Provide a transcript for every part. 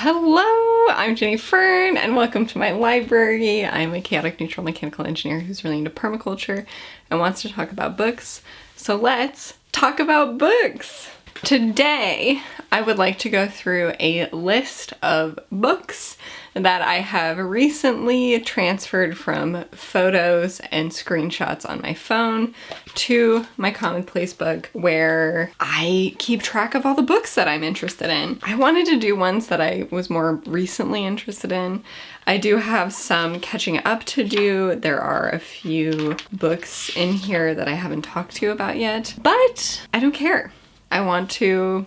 Hello, I'm Jenny Fern and welcome to my library. I'm a chaotic neutral mechanical engineer who's really into permaculture and wants to talk about books. So let's talk about books. Today, I would like to go through a list of books that I have recently transferred from photos and screenshots on my phone to my Commonplace Book, where I keep track of all the books that I'm interested in. I wanted to do ones that I was more recently interested in. I do have some catching up to do. There are a few books in here that I haven't talked to you about yet, but I don't care. I want to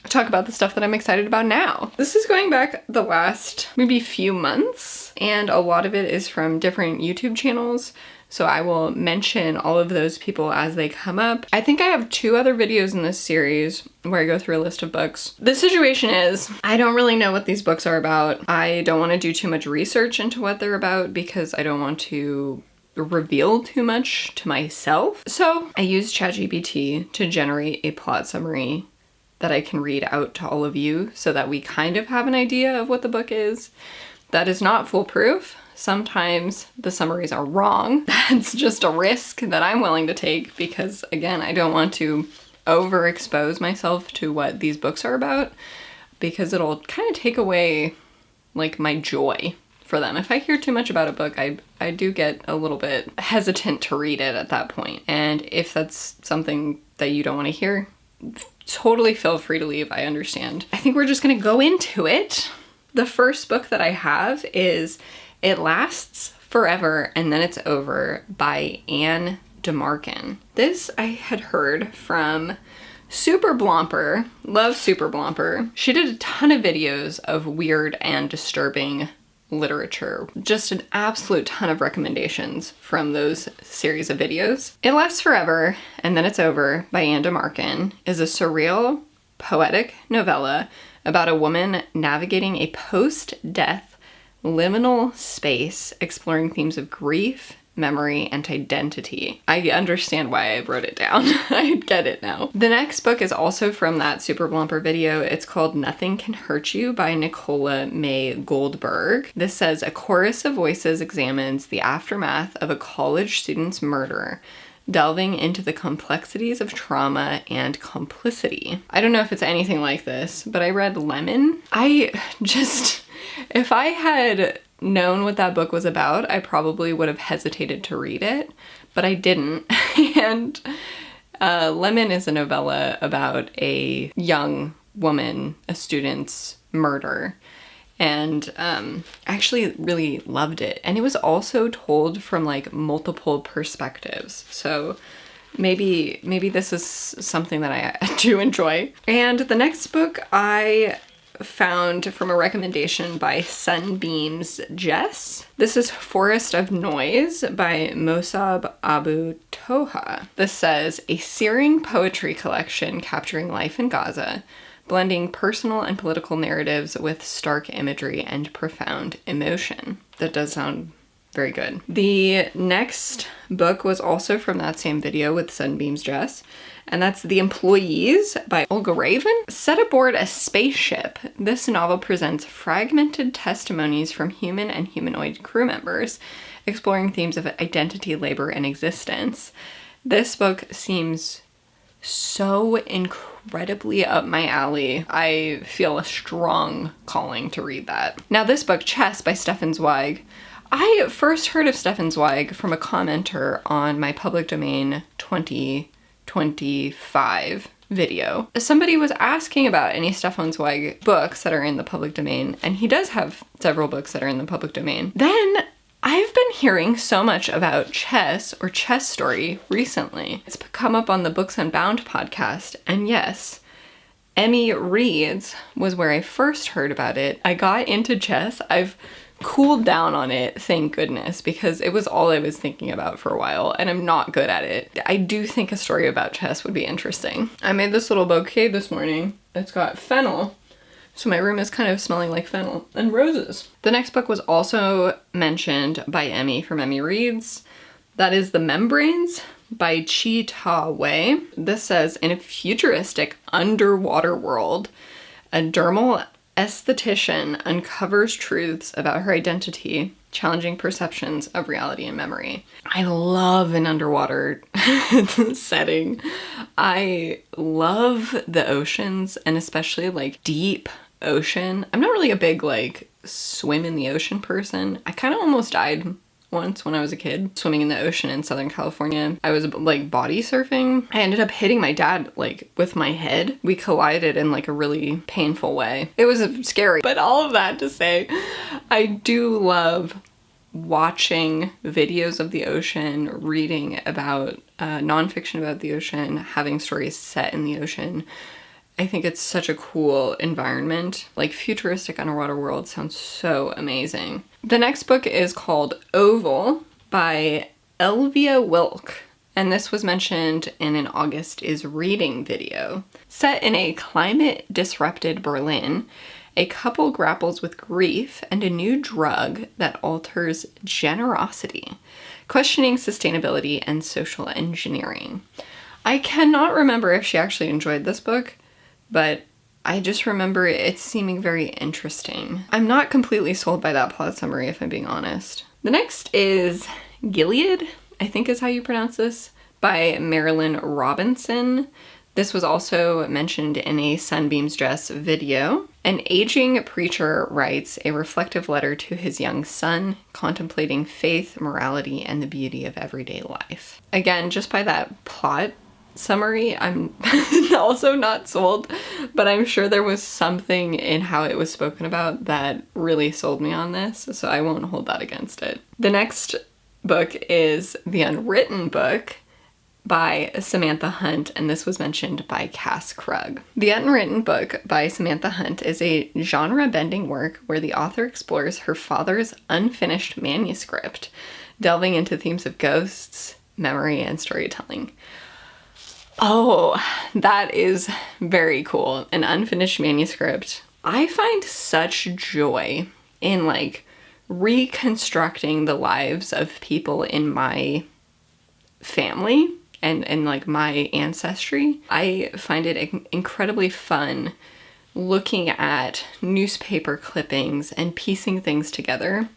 talk about the stuff that I'm excited about now. This is going back the last maybe few months, and a lot of it is from different YouTube channels, so I will mention all of those people as they come up. I think I have 2 other videos in this series where I go through a list of books. The situation is, I don't really know what these books are about. I don't want to do too much research into what they're about because I don't want to reveal too much to myself. So I used ChatGPT to generate a plot summary that I can read out to all of you so that we kind of have an idea of what the book is. That is not foolproof. Sometimes the summaries are wrong. That's just a risk that I'm willing to take because, again, I don't want to overexpose myself to what these books are about because it'll kind of take away like my joy for them. If I hear too much about a book, I do get a little bit hesitant to read it at that point. And if that's something that you don't want to hear, totally feel free to leave. I understand. I think we're just gonna go into it. The first book that I have is It Lasts Forever and Then It's Over by Anne DeMarkin. This I had heard from Super Blomper. Love Super Blomper. She did a ton of videos of weird and disturbing literature. Just an absolute ton of recommendations from those series of videos. It Lasts Forever and Then It's Over by Anne DeMarkin is a surreal, poetic novella about a woman navigating a post-death liminal space exploring themes of grief, memory, and identity. I understand why I wrote it down. I get it now. The next book is also from that Super Blomper video. It's called Nothing Can Hurt You by Nicola May Goldberg. This says, a chorus of voices examines the aftermath of a college student's murder, delving into the complexities of trauma and complicity. I don't know if it's anything like this, but I read Lemon. If I had known what that book was about, I probably would have hesitated to read it, but I didn't. And Lemon is a novella about a young woman, a student's murder, and I actually really loved it. And it was also told from like multiple perspectives, so maybe this is something that I do enjoy. And the next book I found from a recommendation by Sunbeam's Jess. This is Forest of Noise by Mossab Abu Toha. This says, a searing poetry collection capturing life in Gaza, blending personal and political narratives with stark imagery and profound emotion. That does sound very good. The next book was also from that same video with Sunbeam's Jess, and that's The Employees by Olga Raven. Set aboard a spaceship, this novel presents fragmented testimonies from human and humanoid crew members, exploring themes of identity, labor, and existence. This book seems so incredibly up my alley. I feel a strong calling to read that. Now this book, Chess by Stefan Zweig. I first heard of Stefan Zweig from a commenter on my public domain 2025 video. Somebody was asking about any Stefan Zweig books that are in the public domain, and he does have several books that are in the public domain. Then I've been hearing so much about Chess or Chess Story recently. It's come up on the Books Unbound podcast, and yes, Emmy Reads was where I first heard about it. I got into chess. I've cooled down on it, thank goodness, because it was all I was thinking about for a while, and I'm not good at it. I do think a story about chess would be interesting. I made this little bouquet this morning. It's got fennel, so my room is kind of smelling like fennel and roses. The next book was also mentioned by Emmy from Emmy Reads. That is The Membranes by Chi Ta Wei. This says, in a futuristic underwater world, a dermal esthetician uncovers truths about her identity, challenging perceptions of reality and memory. I love an underwater setting. I love the oceans, and especially like deep ocean. I'm not really a big like swim in the ocean person. I kind of almost died once when I was a kid, swimming in the ocean in Southern California. I was like body surfing. I ended up hitting my dad like with my head. We collided in like a really painful way. It was scary. But all of that to say, I do love watching videos of the ocean, reading about nonfiction about the ocean, having stories set in the ocean. I think it's such a cool environment. Like futuristic underwater world sounds so amazing. The next book is called Oval by Elvia Wilk, and this was mentioned in an August is Reading video. Set in a climate-disrupted Berlin, a couple grapples with grief and a new drug that alters generosity, questioning sustainability and social engineering. I cannot remember if she actually enjoyed this book, but I just remember it seeming very interesting. I'm not completely sold by that plot summary, if I'm being honest. The next is Gilead, I think is how you pronounce this, by Marilyn Robinson. This was also mentioned in a Sunbeam's Dress video. An aging preacher writes a reflective letter to his young son, contemplating faith, morality, and the beauty of everyday life. Again, just by that plot summary, I'm also not sold, but I'm sure there was something in how it was spoken about that really sold me on this, so I won't hold that against it. The next book is The Unwritten Book by Samantha Hunt, and this was mentioned by Cass Krug. The Unwritten Book by Samantha Hunt is a genre-bending work where the author explores her father's unfinished manuscript, delving into themes of ghosts, memory, and storytelling. Oh, that is very cool. An unfinished manuscript. I find such joy in like reconstructing the lives of people in my family and like my ancestry. I find it incredibly fun looking at newspaper clippings and piecing things together.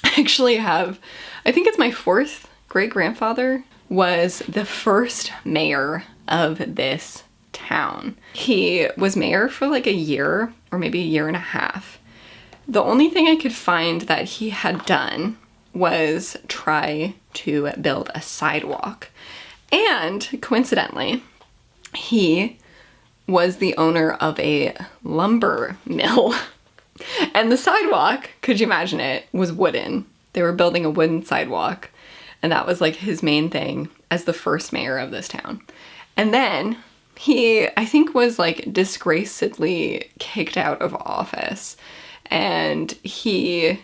I actually have, I think it's my fourth great-grandfather was the first mayor of this town. He was mayor for like a year or maybe a year and a half. The only thing I could find that he had done was try to build a sidewalk. And coincidentally, he was the owner of a lumber mill. And the sidewalk, could you imagine it, was wooden. They were building a wooden sidewalk. And that was like his main thing as the first mayor of this town. And then he, I think, was like disgracedly kicked out of office. And he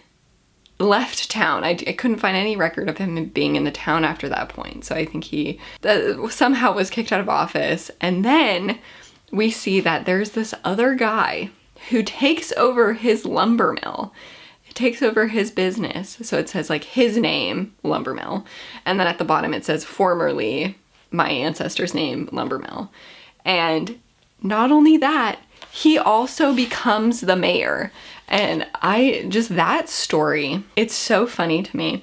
left town. I couldn't find any record of him being in the town after that point. So I think he somehow was kicked out of office. And then we see that there's this other guy who takes over his lumber mill. Takes over his business. So it says like his name, lumber mill. And then at the bottom it says formerly my ancestor's name, lumber mill. And not only that, he also becomes the mayor. And that story, it's so funny to me.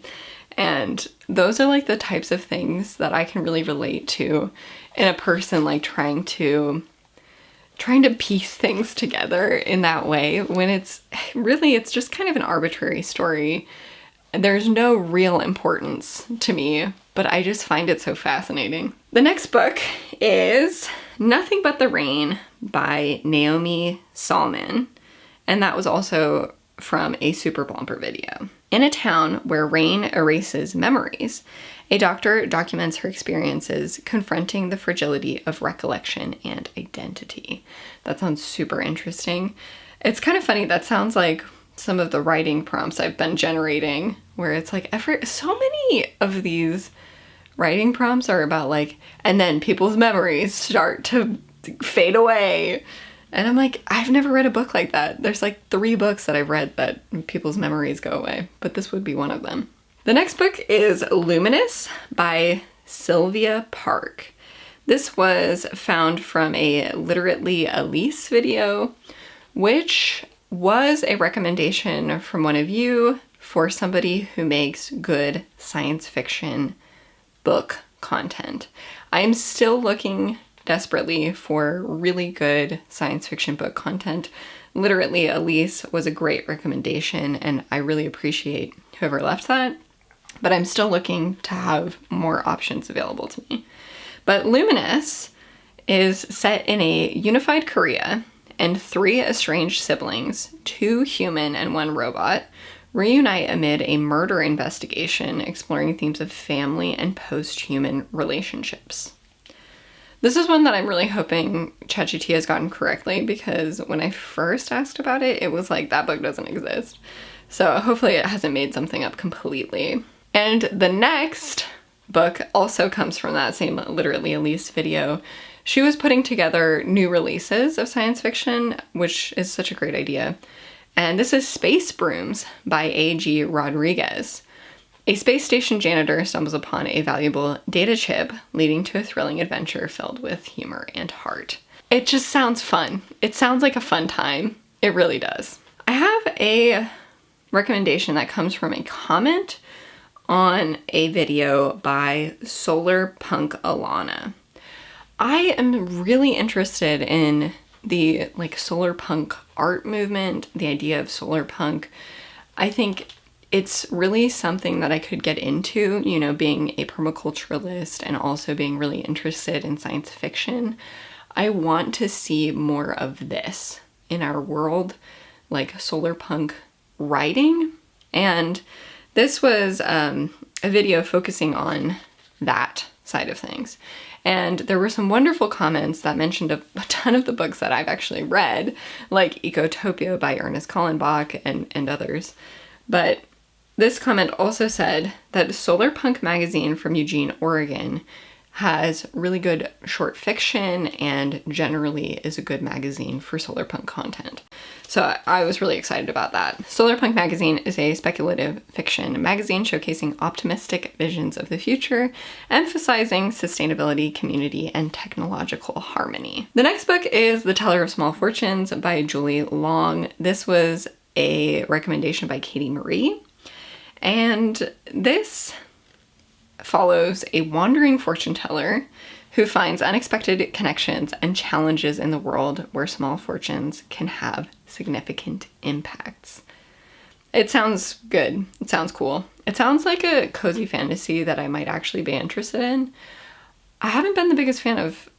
And those are like the types of things that I can really relate to in a person like trying to piece things together in that way when it's just kind of an arbitrary story. There's no real importance to me, but I just find it so fascinating. The next book is Nothing But the Rain by Naomi Salmon, and that was also from a Super Blomper video. In a town where rain erases memories, a doctor documents her experiences confronting the fragility of recollection and identity. That sounds super interesting. It's kind of funny, that sounds like some of the writing prompts I've been generating, where it's like so many of these writing prompts are about like, and then people's memories start to fade away. And I'm like, I've never read a book like that. There's like 3 books that I've read that people's memories go away, but this would be one of them. The next book is Luminous by Sylvia Park. This was found from a Literately Elise video, which was a recommendation from one of you for somebody who makes good science fiction book content. I'm still looking desperately for really good science fiction book content. Literally, Elise was a great recommendation, and I really appreciate whoever left that, but I'm still looking to have more options available to me. But Luminous is set in a unified Korea, and 3 estranged siblings, 2 human and 1 robot, reunite amid a murder investigation exploring themes of family and post-human relationships. This is one that I'm really hoping ChatGPT has gotten correctly, because when I first asked about it, it was like, that book doesn't exist. So hopefully it hasn't made something up completely. And the next book also comes from that same Literally Elise video. She was putting together new releases of science fiction, which is such a great idea. And this is Space Brooms by A.G. Rodriguez. A space station janitor stumbles upon a valuable data chip, leading to a thrilling adventure filled with humor and heart. It just sounds fun. It sounds like a fun time. It really does. I have a recommendation that comes from a comment on a video by Solar Punk Alana. I am really interested in the solar punk art movement, the idea of solar punk. I think it's really something that I could get into, you know, being a permaculturalist and also being really interested in science fiction. I want to see more of this in our world, like solar punk writing. And this was a video focusing on that side of things. And there were some wonderful comments that mentioned a ton of the books that I've actually read, like Ecotopia by Ernest Kallenbach and others. But this comment also said that Solar Punk magazine from Eugene, Oregon has really good short fiction and generally is a good magazine for solar punk content. So I was really excited about that. Solar Punk magazine is a speculative fiction magazine showcasing optimistic visions of the future, emphasizing sustainability, community, and technological harmony. The next book is The Teller of Small Fortunes by Julie Long. This was a recommendation by Katie Marie. And this follows a wandering fortune teller who finds unexpected connections and challenges in the world where small fortunes can have significant impacts. It sounds good. It sounds cool. It sounds like a cozy fantasy that I might actually be interested in. I haven't been the biggest fan of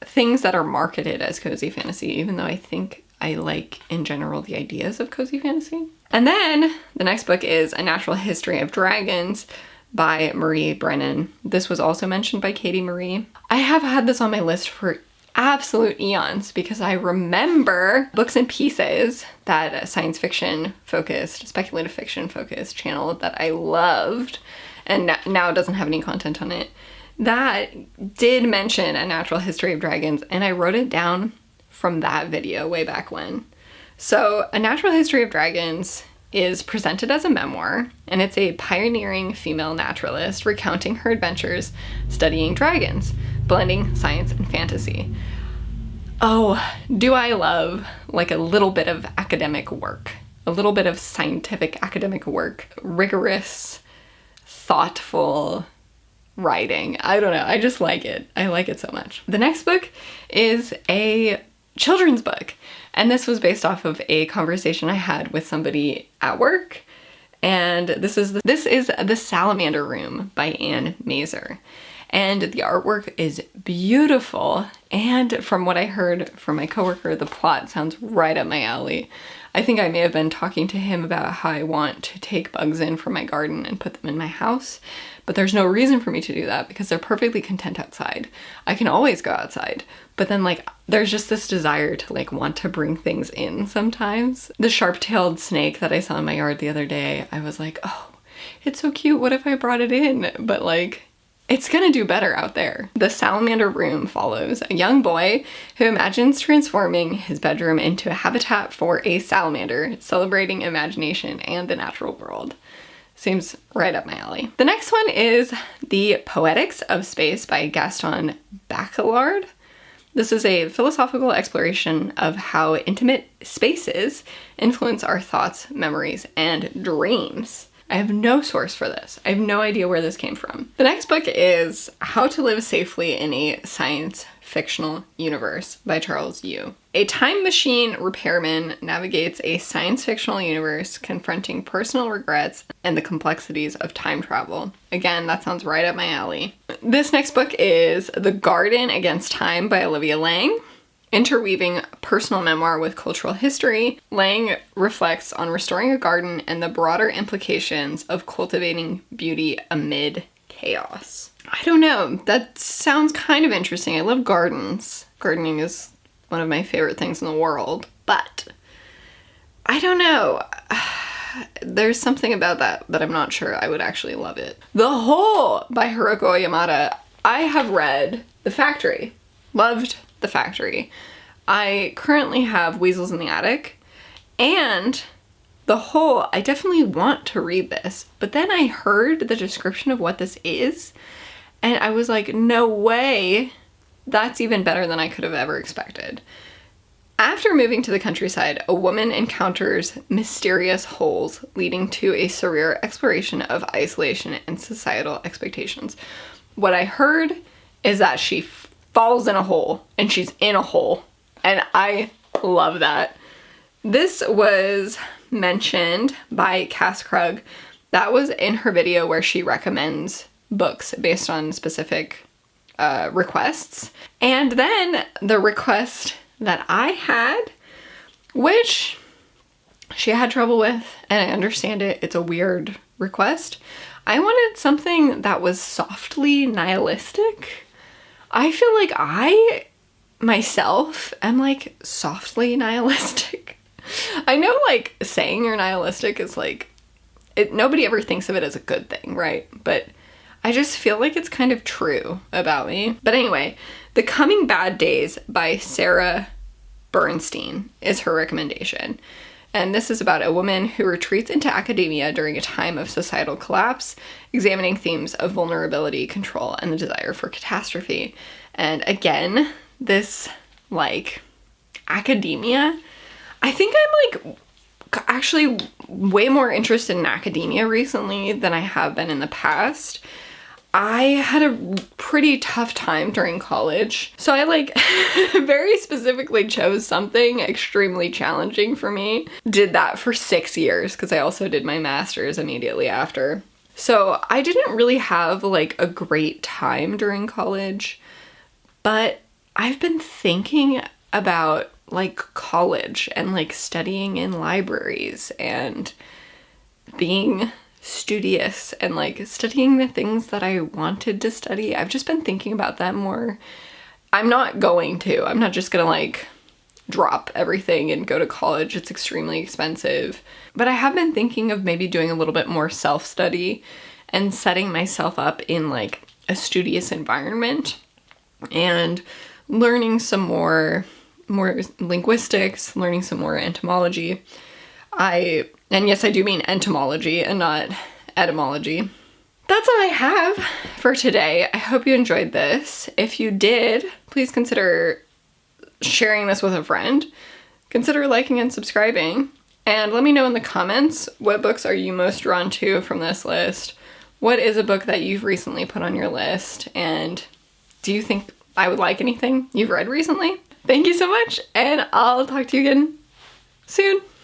things that are marketed as cozy fantasy, even though I think I like, in general, the ideas of cozy fantasy. And then the next book is A Natural History of Dragons by Marie Brennan. This was also mentioned by Katie Marie. I have had this on my list for absolute eons because I remember Books and Pieces, that science fiction focused, speculative fiction focused channel that I loved and now doesn't have any content on it, that did mention A Natural History of Dragons, and I wrote it down from that video way back when. So A Natural History of Dragons is presented as a memoir, and it's a pioneering female naturalist recounting her adventures studying dragons, blending science and fantasy. Oh, do I love like a little bit of academic work, a little bit of scientific academic work, rigorous, thoughtful writing. I don't know, I just like it. I like it so much. The next book is a children's book, and this was based off of a conversation I had with somebody at work, and this is The Salamander Room by Anne Mazer. And the artwork is beautiful, and from what I heard from my coworker, the plot sounds right up my alley. I think I may have been talking to him about how I want to take bugs in from my garden and put them in my house, but there's no reason for me to do that because they're perfectly content outside. I can always go outside, but then there's just this desire to want to bring things in sometimes. The sharp-tailed snake that I saw in my yard the other day, I was like, oh, it's so cute, what if I brought it in? But it's gonna do better out there. The Salamander Room follows a young boy who imagines transforming his bedroom into a habitat for a salamander, celebrating imagination and the natural world. Seems right up my alley. The next one is The Poetics of Space by Gaston Bachelard. This is a philosophical exploration of how intimate spaces influence our thoughts, memories, and dreams. I have no source for this. I have no idea where this came from. The next book is How to Live Safely in a Science Fictional Universe by Charles Yu. A time machine repairman navigates a science fictional universe confronting personal regrets and the complexities of time travel. Again, that sounds right up my alley. This next book is The Garden Against Time by Olivia Lang. Interweaving personal memoir with cultural history, Lang reflects on restoring a garden and the broader implications of cultivating beauty amid chaos. I don't know, that sounds kind of interesting. I love gardens. Gardening is one of my favorite things in the world, but I don't know. There's something about that I'm not sure I would actually love it. The Hole by Haruko Yamada. I have read The Factory. Loved The Factory. I currently have Weasels in the Attic, and The Hole, I definitely want to read this, but then I heard the description of what this is, and I was like, no way, that's even better than I could have ever expected. After moving to the countryside, a woman encounters mysterious holes leading to a surreal exploration of isolation and societal expectations. What I heard is that she falls in a hole, and she's in a hole, and I love that. This was mentioned by Cass Krug. That was in her video where she recommends books based on specific requests. And then the request that I had, which she had trouble with, and I understand it, it's a weird request. I wanted something that was softly nihilistic. I feel like I, myself, am like softly nihilistic. I know like saying you're nihilistic is like, nobody ever thinks of it as a good thing, right? But I just feel like it's kind of true about me. But anyway, The Coming Bad Days by Sarah Bernstein is her recommendation. And this is about a woman who retreats into academia during a time of societal collapse, examining themes of vulnerability, control, and the desire for catastrophe. And again, this, like, academia, I think I'm, like, actually way more interested in academia recently than I have been in the past. I had a pretty tough time during college, so I like very specifically chose something extremely challenging for me. Did that for 6 years because I also did my master's immediately after. So I didn't really have like a great time during college, but I've been thinking about like college and like studying in libraries and being studious and like studying the things that I wanted to study. I've just been thinking about that more. I'm not just gonna like drop everything and go to college. It's extremely expensive. But I have been thinking of maybe doing a little bit more self-study and setting myself up in like a studious environment and learning some more linguistics, learning some more entomology. And yes, I do mean entomology and not etymology. That's all I have for today. I hope you enjoyed this. If you did, please consider sharing this with a friend. Consider liking and subscribing. And let me know in the comments, what books are you most drawn to from this list? What is a book that you've recently put on your list? And do you think I would like anything you've read recently? Thank you so much, and I'll talk to you again soon.